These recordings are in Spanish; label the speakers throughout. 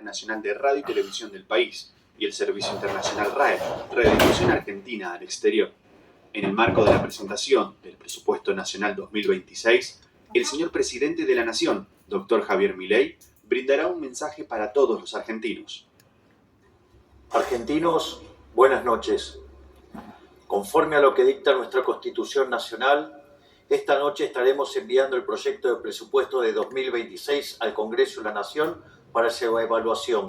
Speaker 1: Nacional de Radio y Televisión del país y el Servicio Internacional RAE, Radiodifusión Argentina al Exterior. En el marco de la presentación del Presupuesto Nacional 2026, el señor Presidente de la Nación, Dr. Javier Milei, brindará un mensaje para todos los argentinos.
Speaker 2: Argentinos, buenas noches. Conforme a lo que dicta nuestra Constitución Nacional, esta noche estaremos enviando el proyecto de presupuesto de 2026 al Congreso de la Nación para su evaluación.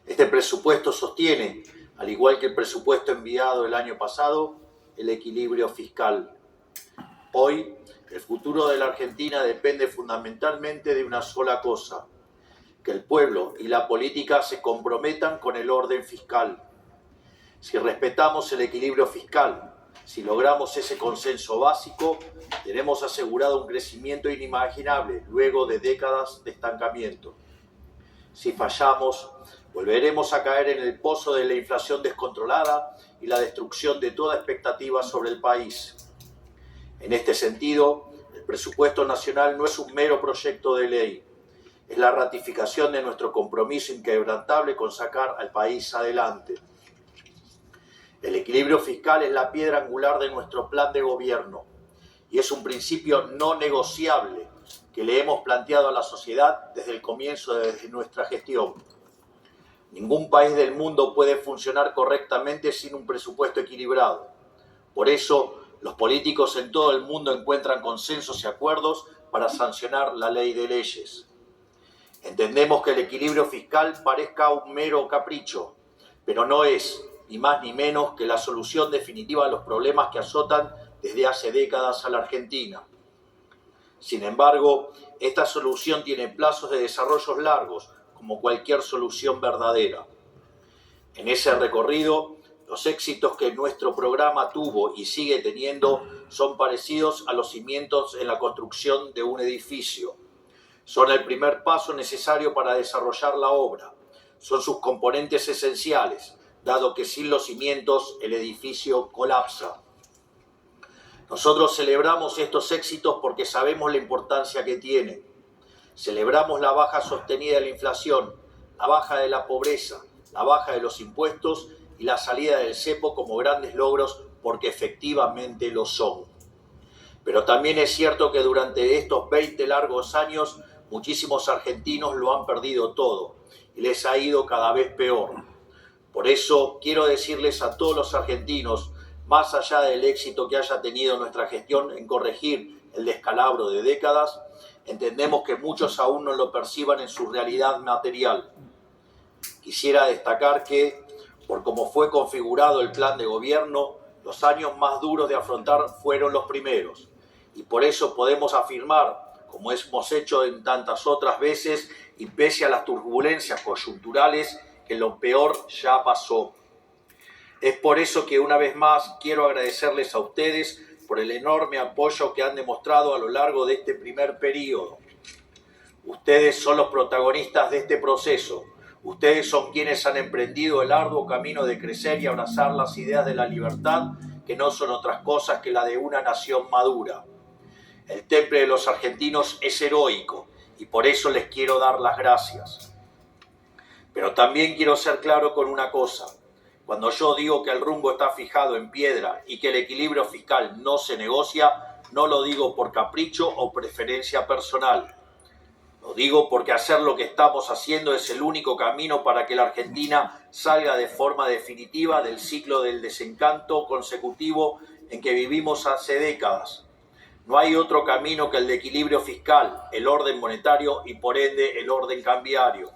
Speaker 2: Este presupuesto sostiene, al igual que el presupuesto enviado el año pasado, el equilibrio fiscal. Hoy, el futuro de la Argentina depende fundamentalmente de una sola cosa: que el pueblo y la política se comprometan con el orden fiscal. Si respetamos el equilibrio fiscal, si logramos ese consenso básico, tenemos asegurado un crecimiento inimaginable luego de décadas de estancamiento. Si fallamos, volveremos a caer en el pozo de la inflación descontrolada y la destrucción de toda expectativa sobre el país. En este sentido, el presupuesto nacional no es un mero proyecto de ley, es la ratificación de nuestro compromiso inquebrantable con sacar al país adelante. El equilibrio fiscal es la piedra angular de nuestro plan de gobierno y es un principio no negociable que le hemos planteado a la sociedad desde el comienzo de nuestra gestión. Ningún país del mundo puede funcionar correctamente sin un presupuesto equilibrado. Por eso, los políticos en todo el mundo encuentran consensos y acuerdos para sancionar la ley de leyes. Entendemos que el equilibrio fiscal parezca un mero capricho, pero no es, ni más ni menos, que la solución definitiva a los problemas que azotan desde hace décadas a la Argentina. Sin embargo, esta solución tiene plazos de desarrollo largos, como cualquier solución verdadera. En ese recorrido, los éxitos que nuestro programa tuvo y sigue teniendo son parecidos a los cimientos en la construcción de un edificio. Son el primer paso necesario para desarrollar la obra. Son sus componentes esenciales, dado que sin los cimientos el edificio colapsa. Nosotros celebramos estos éxitos porque sabemos la importancia que tienen. Celebramos la baja sostenida de la inflación, la baja de la pobreza, la baja de los impuestos y la salida del cepo como grandes logros porque efectivamente lo son. Pero también es cierto que durante estos 20 largos años muchísimos argentinos lo han perdido todo y les ha ido cada vez peor. Por eso quiero decirles a todos los argentinos, más allá del éxito que haya tenido nuestra gestión en corregir el descalabro de décadas, entendemos que muchos aún no lo perciban en su realidad material. Quisiera destacar que, por cómo fue configurado el plan de gobierno, los años más duros de afrontar fueron los primeros. Y por eso podemos afirmar, como hemos hecho en tantas otras veces, y pese a las turbulencias coyunturales, que lo peor ya pasó. Es por eso que una vez más quiero agradecerles a ustedes por el enorme apoyo que han demostrado a lo largo de este primer periodo. Ustedes son los protagonistas de este proceso. Ustedes son quienes han emprendido el arduo camino de crecer y abrazar las ideas de la libertad, que no son otras cosas que la de una nación madura. El temple de los argentinos es heroico y por eso les quiero dar las gracias. Pero también quiero ser claro con una cosa. Cuando yo digo que el rumbo está fijado en piedra y que el equilibrio fiscal no se negocia, no lo digo por capricho o preferencia personal. Lo digo porque hacer lo que estamos haciendo es el único camino para que la Argentina salga de forma definitiva del ciclo del desencanto consecutivo en que vivimos hace décadas. No hay otro camino que el de equilibrio fiscal, el orden monetario y por ende el orden cambiario.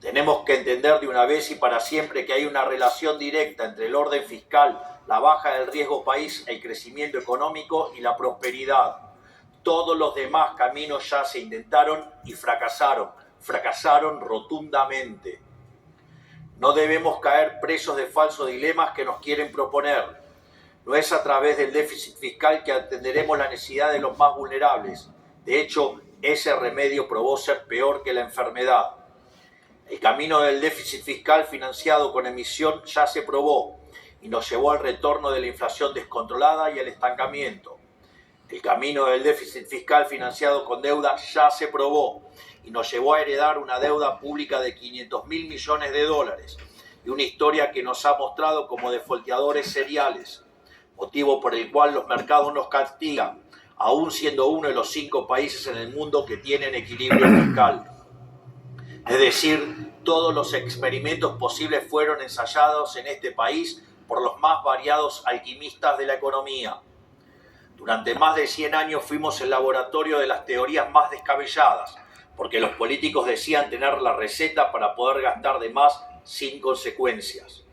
Speaker 2: Tenemos que entender de una vez y para siempre que hay una relación directa entre el orden fiscal, la baja del riesgo país, el crecimiento económico y la prosperidad. Todos los demás caminos ya se intentaron y fracasaron rotundamente. No debemos caer presos de falsos dilemas que nos quieren proponer. No es a través del déficit fiscal que atenderemos la necesidad de los más vulnerables. De hecho, ese remedio probó ser peor que la enfermedad. El camino del déficit fiscal financiado con emisión ya se probó y nos llevó al retorno de la inflación descontrolada y al estancamiento. El camino del déficit fiscal financiado con deuda ya se probó y nos llevó a heredar una deuda pública de 500.000 millones de dólares y una historia que nos ha mostrado como defolteadores seriales, motivo por el cual los mercados nos castigan, aún siendo uno de los 5 países en el mundo que tienen equilibrio fiscal. Es decir, todos los experimentos posibles fueron ensayados en este país por los más variados alquimistas de la economía. Durante más de 100 años fuimos el laboratorio de las teorías más descabelladas, porque los políticos decían tener la receta para poder gastar de más sin consecuencias.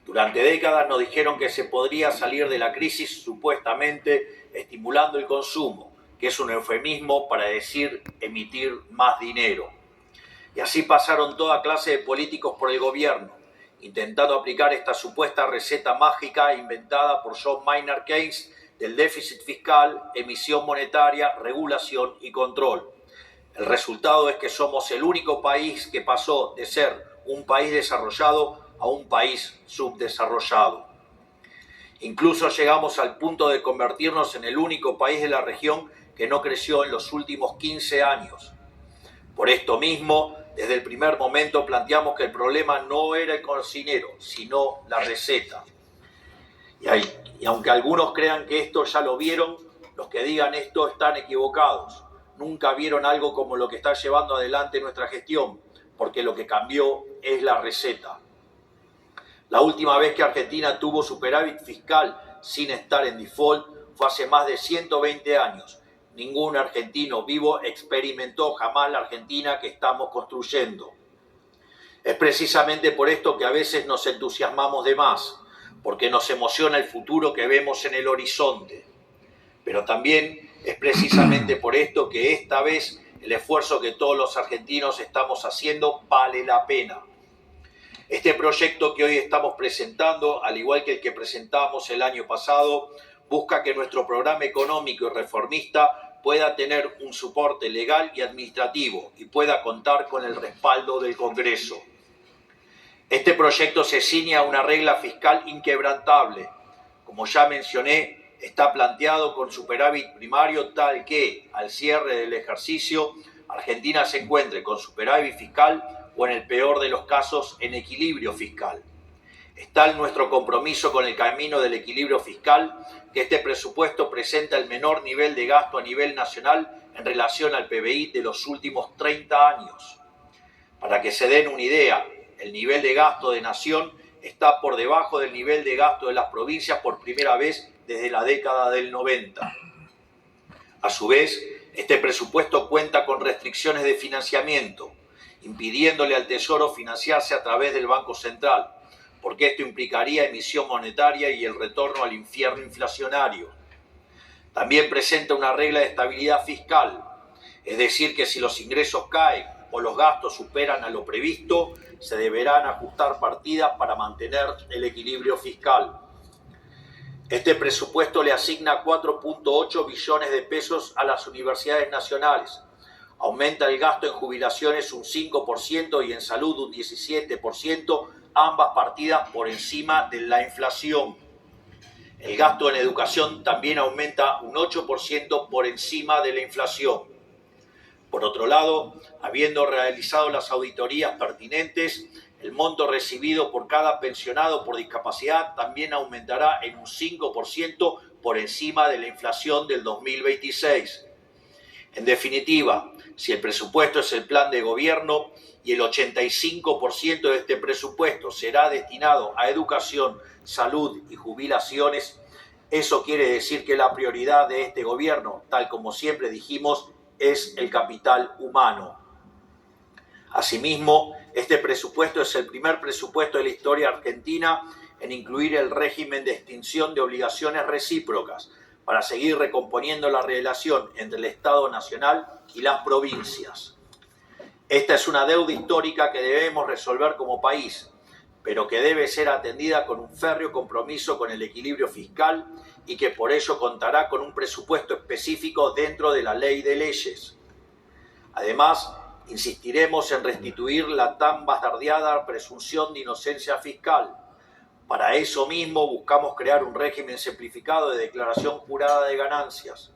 Speaker 2: Durante décadas nos dijeron que se podría salir de la crisis supuestamente estimulando el consumo, que es un eufemismo para decir emitir más dinero. Y así pasaron toda clase de políticos por el gobierno, intentando aplicar esta supuesta receta mágica inventada por John Maynard Keynes del déficit fiscal, emisión monetaria, regulación y control. El resultado es que somos el único país que pasó de ser un país desarrollado a un país subdesarrollado. Incluso llegamos al punto de convertirnos en el único país de la región que no creció en los últimos 15 años. Por esto mismo, desde el primer momento planteamos que el problema no era el cocinero, sino la receta. Y aunque algunos crean que esto ya lo vieron, los que digan esto están equivocados. Nunca vieron algo como lo que está llevando adelante nuestra gestión, porque lo que cambió es la receta. La última vez que Argentina tuvo superávit fiscal sin estar en default fue hace más de 120 años. Ningún argentino vivo experimentó jamás la Argentina que estamos construyendo. Es precisamente por esto que a veces nos entusiasmamos de más, porque nos emociona el futuro que vemos en el horizonte. Pero también es precisamente por esto que esta vez el esfuerzo que todos los argentinos estamos haciendo vale la pena. Este proyecto que hoy estamos presentando, al igual que el que presentamos el año pasado, busca que nuestro programa económico y reformista pueda tener un soporte legal y administrativo y pueda contar con el respaldo del Congreso. Este proyecto se ciñe a una regla fiscal inquebrantable. Como ya mencioné, está planteado con superávit primario tal que, al cierre del ejercicio, Argentina se encuentre con superávit fiscal o, en el peor de los casos, en equilibrio fiscal. Está en nuestro compromiso con el camino del equilibrio fiscal que este presupuesto presenta el menor nivel de gasto a nivel nacional en relación al PBI de los últimos 30 años. Para que se den una idea, el nivel de gasto de nación está por debajo del nivel de gasto de las provincias por primera vez desde la década del 90. A su vez, este presupuesto cuenta con restricciones de financiamiento, impidiéndole al Tesoro financiarse a través del Banco Central, porque esto implicaría emisión monetaria y el retorno al infierno inflacionario. También presenta una regla de estabilidad fiscal, es decir, que si los ingresos caen o los gastos superan a lo previsto, se deberán ajustar partidas para mantener el equilibrio fiscal. Este presupuesto le asigna 4.8 billones de pesos a las universidades nacionales, aumenta el gasto en jubilaciones un 5% y en salud un 17%, ambas partidas por encima de la inflación. El gasto en educación también aumenta un 8% por encima de la inflación. Por otro lado, habiendo realizado las auditorías pertinentes, el monto recibido por cada pensionado por discapacidad también aumentará en un 5% por encima de la inflación del 2026. En definitiva, si el presupuesto es el plan de gobierno y el 85% de este presupuesto será destinado a educación, salud y jubilaciones, eso quiere decir que la prioridad de este gobierno, tal como siempre dijimos, es el capital humano. Asimismo, este presupuesto es el primer presupuesto de la historia argentina en incluir el régimen de extinción de obligaciones recíprocas para seguir recomponiendo la relación entre el Estado Nacional y las provincias. Esta es una deuda histórica que debemos resolver como país, pero que debe ser atendida con un férreo compromiso con el equilibrio fiscal y que por ello contará con un presupuesto específico dentro de la ley de leyes. Además, insistiremos en restituir la tan bastardeada presunción de inocencia fiscal. Para eso mismo buscamos crear un régimen simplificado de declaración jurada de ganancias.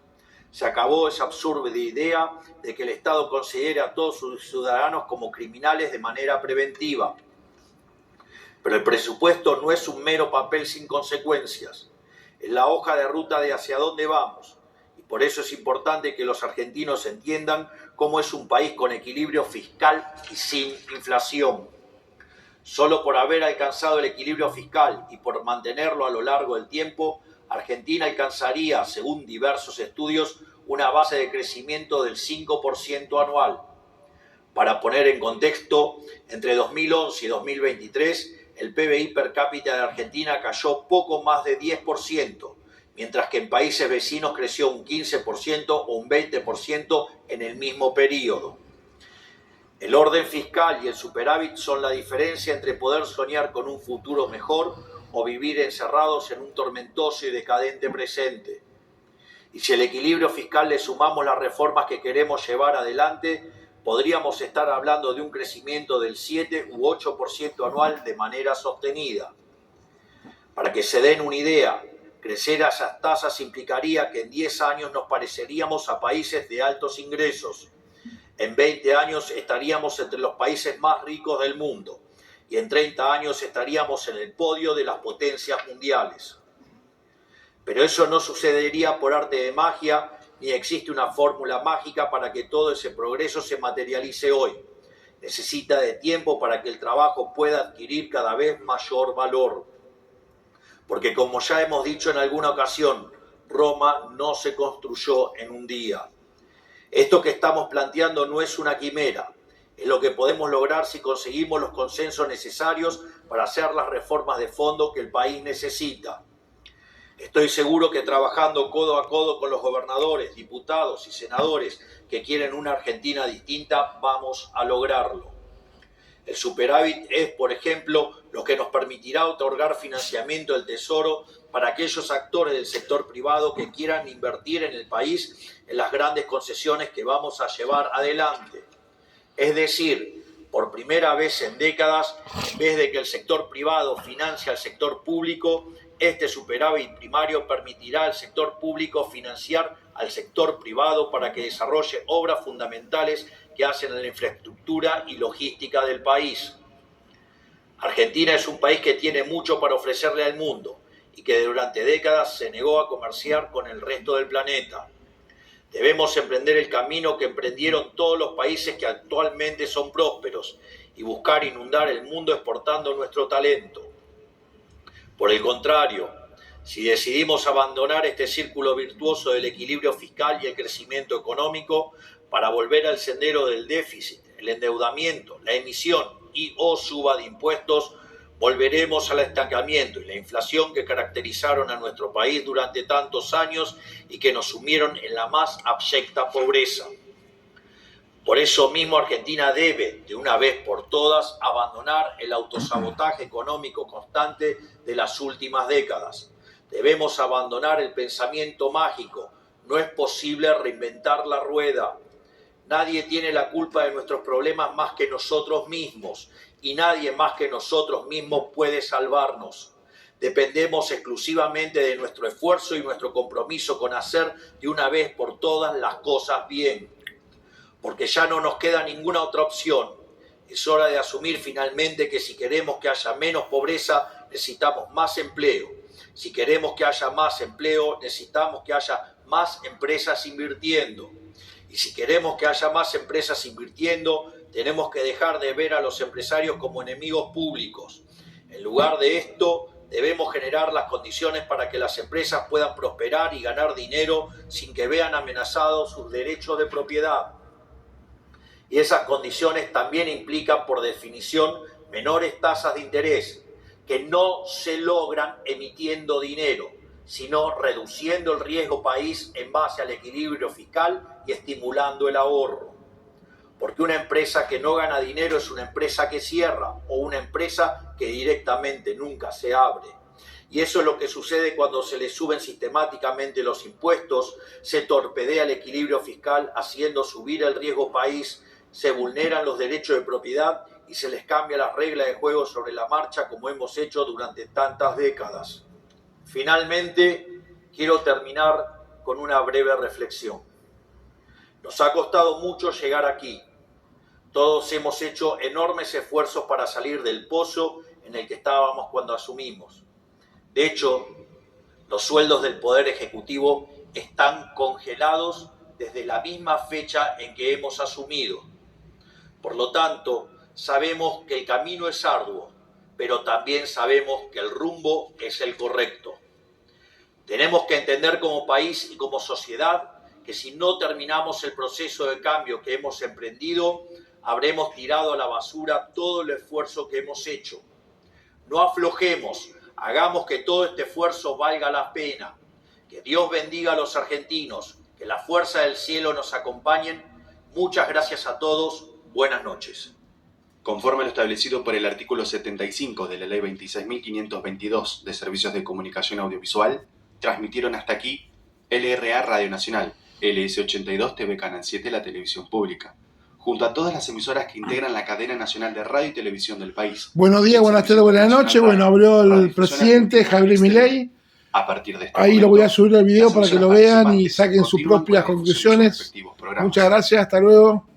Speaker 2: Se acabó esa absurda idea de que el Estado considere a todos sus ciudadanos como criminales de manera preventiva. Pero el presupuesto no es un mero papel sin consecuencias. Es la hoja de ruta de hacia dónde vamos. Y por eso es importante que los argentinos entiendan cómo es un país con equilibrio fiscal y sin inflación. Solo por haber alcanzado el equilibrio fiscal y por mantenerlo a lo largo del tiempo, Argentina alcanzaría, según diversos estudios, una base de crecimiento del 5% anual. Para poner en contexto, entre 2011 y 2023, el PBI per cápita de Argentina cayó poco más de 10%, mientras que en países vecinos creció un 15% o un 20% en el mismo periodo. El orden fiscal y el superávit son la diferencia entre poder soñar con un futuro mejor o vivir encerrados en un tormentoso y decadente presente. Y si al equilibrio fiscal le sumamos las reformas que queremos llevar adelante, podríamos estar hablando de un crecimiento del 7 u 8% anual de manera sostenida. Para que se den una idea, crecer a esas tasas implicaría que en 10 años nos pareceríamos a países de altos ingresos. En 20 años estaríamos entre los países más ricos del mundo y en 30 años estaríamos en el podio de las potencias mundiales. Pero eso no sucedería por arte de magia, ni existe una fórmula mágica para que todo ese progreso se materialice hoy. Necesita de tiempo para que el trabajo pueda adquirir cada vez mayor valor. Porque como ya hemos dicho en alguna ocasión, Roma no se construyó en un día. Esto que estamos planteando no es una quimera, es lo que podemos lograr si conseguimos los consensos necesarios para hacer las reformas de fondo que el país necesita. Estoy seguro que trabajando codo a codo con los gobernadores, diputados y senadores que quieren una Argentina distinta, vamos a lograrlo. El superávit es, por ejemplo, lo que nos permitirá otorgar financiamiento del Tesoro para aquellos actores del sector privado que quieran invertir en el país en las grandes concesiones que vamos a llevar adelante. Es decir, por primera vez en décadas, en vez de que el sector privado financie al sector público, este superávit primario permitirá al sector público financiar al sector privado para que desarrolle obras fundamentales que hacen en la infraestructura y logística del país. Argentina es un país que tiene mucho para ofrecerle al mundo y que durante décadas se negó a comerciar con el resto del planeta. Debemos emprender el camino que emprendieron todos los países que actualmente son prósperos y buscar inundar el mundo exportando nuestro talento. Por el contrario, si decidimos abandonar este círculo virtuoso del equilibrio fiscal y el crecimiento económico para volver al sendero del déficit, el endeudamiento, la emisión y o suba de impuestos, volveremos al estancamiento y la inflación que caracterizaron a nuestro país durante tantos años y que nos sumieron en la más abyecta pobreza. Por eso mismo Argentina debe, de una vez por todas, abandonar el autosabotaje económico constante de las últimas décadas. Debemos abandonar el pensamiento mágico. No es posible reinventar la rueda. Nadie tiene la culpa de nuestros problemas más que nosotros mismos y nadie más que nosotros mismos puede salvarnos. Dependemos exclusivamente de nuestro esfuerzo y nuestro compromiso con hacer de una vez por todas las cosas bien. Porque ya no nos queda ninguna otra opción. Es hora de asumir finalmente que si queremos que haya menos pobreza, necesitamos más empleo. Si queremos que haya más empleo, necesitamos que haya más empresas invirtiendo. Y si queremos que haya más empresas invirtiendo, tenemos que dejar de ver a los empresarios como enemigos públicos. En lugar de esto, debemos generar las condiciones para que las empresas puedan prosperar y ganar dinero sin que vean amenazados sus derechos de propiedad. Y esas condiciones también implican, por definición, menores tasas de interés, que no se logran emitiendo dinero, sino reduciendo el riesgo país en base al equilibrio fiscal y estimulando el ahorro. Porque una empresa que no gana dinero es una empresa que cierra o una empresa que directamente nunca se abre. Y eso es lo que sucede cuando se le suben sistemáticamente los impuestos, se torpedea el equilibrio fiscal haciendo subir el riesgo país, se vulneran los derechos de propiedad y se les cambia las reglas de juego sobre la marcha como hemos hecho durante tantas décadas. Finalmente, quiero terminar con una breve reflexión. Nos ha costado mucho llegar aquí. Todos hemos hecho enormes esfuerzos para salir del pozo en el que estábamos cuando asumimos. De hecho, los sueldos del Poder Ejecutivo están congelados desde la misma fecha en que hemos asumido. Por lo tanto, sabemos que el camino es arduo, pero también sabemos que el rumbo es el correcto. Tenemos que entender como país y como sociedad que si no terminamos el proceso de cambio que hemos emprendido, habremos tirado a la basura todo el esfuerzo que hemos hecho. No aflojemos, hagamos que todo este esfuerzo valga la pena. Que Dios bendiga a los argentinos, que la fuerza del cielo nos acompañen. Muchas gracias a todos, buenas noches.
Speaker 1: Conforme a lo establecido por el artículo 75 de la Ley 26.522 de Servicios de Comunicación Audiovisual, transmitieron hasta aquí LRA Radio Nacional, LS82 TV Canal 7, la televisión pública, junto a todas las emisoras que integran la cadena nacional de radio y televisión del país.
Speaker 3: Buenos días, buenas tardes, buenas noches. Bueno, habló el presidente Javier Milei.
Speaker 1: A partir de este
Speaker 3: ahí
Speaker 1: momento,
Speaker 3: lo voy a subir al video para que lo vean y saquen sus propias conclusiones. Muchas gracias, hasta luego.